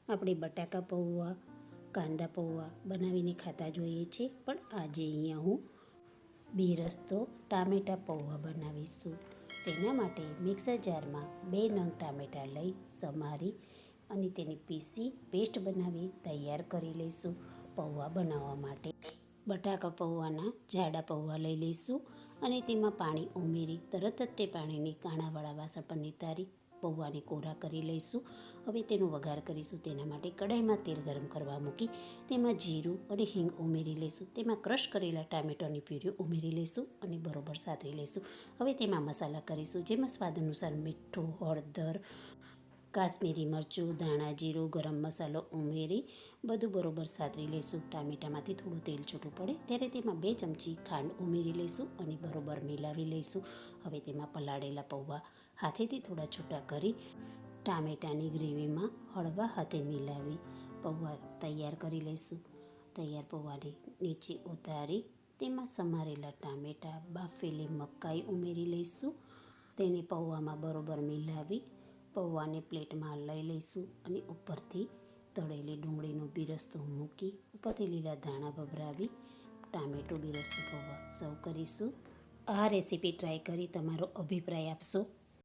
આપણે બટાકા પૌવા, કાંદા પૌવા બનાવીને ખાતા જોઈએ છીએ, પણ આજે અહીંયા હું બેરસ્તો ટામેટા પૌવા બનાવીશું. તેના માટે મિક્સર જારમાં 2 નંગ ટામેટા લઈ સમારી અને તેને પીસી પેસ્ટ બનાવી તૈયાર કરી લઈશું. પૌવા બનાવવા માટે બટાકા પૌવાના જાડા પૌવા લઈ લઈશું અને તેમાં પાણી ઉમેરી તરત જ તે પાણીની કાણાવાળા વાસણ પર નિતારી પૌવાને કોરા કરી લઈશું. હવે તેનો વઘાર કરીશું. તેના માટે કઢાઈમાં તેલ ગરમ કરવા મૂકી તેમાં જીરું અને હિંગ ઉમેરી લઈશું. તેમાં ક્રશ કરેલા ટામેટાની પ્યુરી ઉમેરી લઈશું અને બરોબર સાતરી લઈશું. હવે તેમાં મસાલા કરીશું, જેમાં સ્વાદ અનુસાર મીઠું, હળદર, કાશ્મીરી મરચું, ધાણા જીરું, ગરમ મસાલો ઉમેરી બધું બરોબર સાતરી લઈશું. ટામેટામાંથી થોડું તેલ છૂટું પડે ત્યારે તેમાં 2 ચમચી ખાંડ ઉમેરી લઈશું અને બરોબર મિલાવી લઈશું. હવે તેમાં પલાળેલા પૌવા હાથેથી થોડા છૂટા કરી ટામેટાની ગ્રેવીમાં હળવા હાથે મિલાવી પૌવા તૈયાર કરી લઈશું. તૈયાર પૌવાને નીચે ઉતારી તેમાં સમારેલા ટામેટાં, બાફેલી મકાઈ ઉમેરી લઈશું. તેને પૌવામાં બરોબર મિલાવી પૌવાને પ્લેટમાં લઈ લઈશું અને ઉપરથી તળેલી ડુંગળીનો બિરસ્તો મૂકી ઉપરથી લીલા ધાણા ભભરાવી ટામેટું બિરસ્તો પૌવા સર્વ કરીશું. આ રેસીપી ટ્રાય કરી તમારો અભિપ્રાય આપશો.